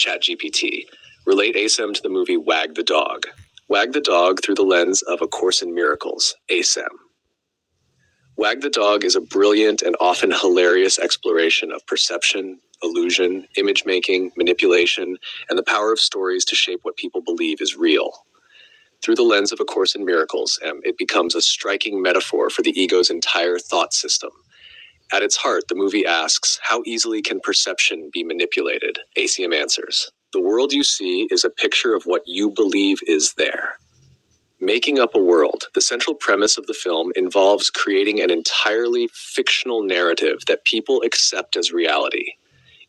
ChatGPT. Relate ACIM to the movie Wag the Dog. Wag the Dog through the lens of A Course in Miracles, ACIM. Wag the Dog is a brilliant and often hilarious exploration of perception, illusion, image-making, manipulation, and the power of stories to shape what people believe is real. Through the lens of A Course in Miracles, it becomes a striking metaphor for the ego's entire thought system. At its heart, the movie asks, how easily can perception be manipulated? ACIM answers, the world you see is a picture of what you believe is there. Making up a world, the central premise of the film involves creating an entirely fictional narrative that people accept as reality.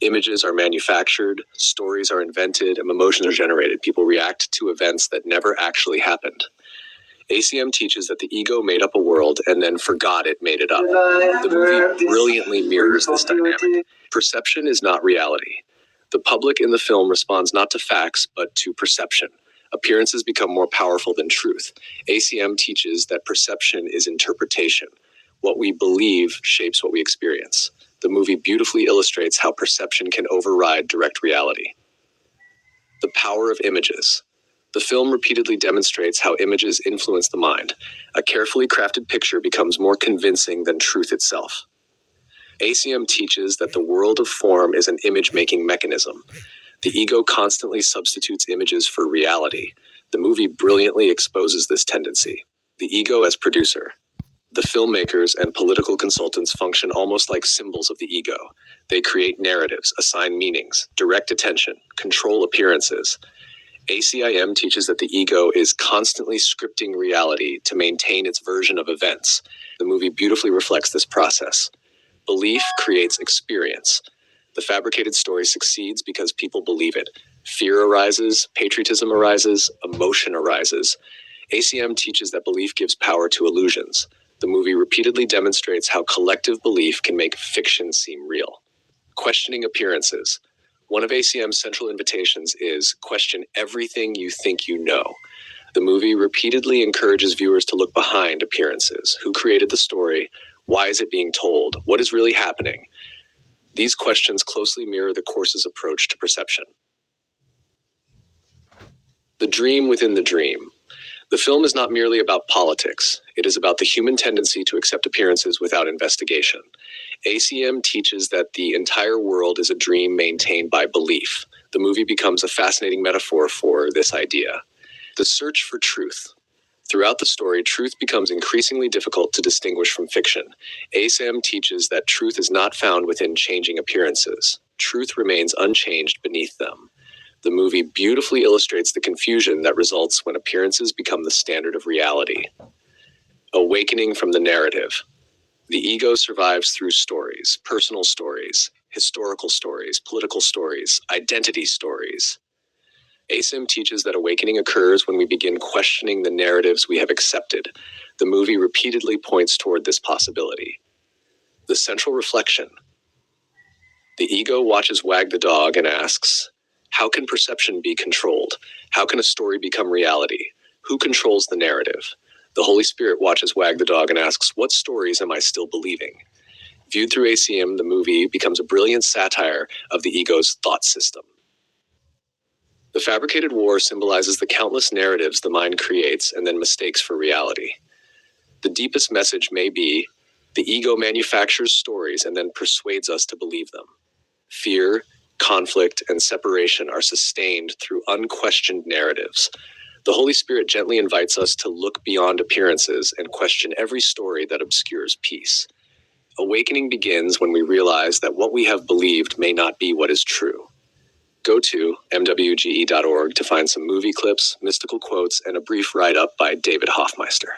Images are manufactured, stories are invented, and emotions are generated. People react to events that never actually happened. ACIM teaches that the ego made up a world and then forgot it made it up. The movie brilliantly mirrors this dynamic. Perception is not reality. The public in the film responds not to facts, but to perception. Appearances become more powerful than truth. ACIM teaches that perception is interpretation. What we believe shapes what we experience. The movie beautifully illustrates how perception can override direct reality. The power of images. The film repeatedly demonstrates how images influence the mind. A carefully crafted picture becomes more convincing than truth itself. ACIM teaches that the world of form is an image-making mechanism. The ego constantly substitutes images for reality. The movie brilliantly exposes this tendency. The ego as producer. The filmmakers and political consultants function almost like symbols of the ego. They create narratives, assign meanings, direct attention, control appearances. ACIM teaches that the ego is constantly scripting reality to maintain its version of events. The movie beautifully reflects this process. Belief creates experience. The fabricated story succeeds because people believe it. Fear arises, patriotism arises, emotion arises. ACIM teaches that belief gives power to illusions. The movie repeatedly demonstrates how collective belief can make fiction seem real. Questioning appearances. One of ACIM's central invitations is question everything you think you know. The movie repeatedly encourages viewers to look behind appearances. Who created the story? Why is it being told? What is really happening? These questions closely mirror the course's approach to perception. The dream within the dream. The film is not merely about politics. It is about the human tendency to accept appearances without investigation. ACIM teaches that the entire world is a dream maintained by belief. The movie becomes a fascinating metaphor for this idea. The search for truth. Throughout the story, truth becomes increasingly difficult to distinguish from fiction. ACIM teaches that truth is not found within changing appearances. Truth remains unchanged beneath them. The movie beautifully illustrates the confusion that results when appearances become the standard of reality. Awakening from the narrative. The ego survives through stories, personal stories, historical stories, political stories, identity stories. ACIM teaches that awakening occurs when we begin questioning the narratives we have accepted. The movie repeatedly points toward this possibility. The central reflection. The ego watches Wag the Dog and asks, how can perception be controlled? How can a story become reality? Who controls the narrative? The Holy Spirit watches Wag the Dog and asks, what stories am I still believing? Viewed through ACIM, the movie becomes a brilliant satire of the ego's thought system. The fabricated war symbolizes the countless narratives the mind creates and then mistakes for reality. The deepest message may be, the ego manufactures stories and then persuades us to believe them. Fear, conflict, and separation are sustained through unquestioned narratives. The Holy Spirit gently invites us to look beyond appearances and question every story that obscures peace. Awakening begins when we realize that what we have believed may not be what is true. Go to mwge.org to find some movie clips, mystical quotes, and a brief write-up by David Hoffmeister.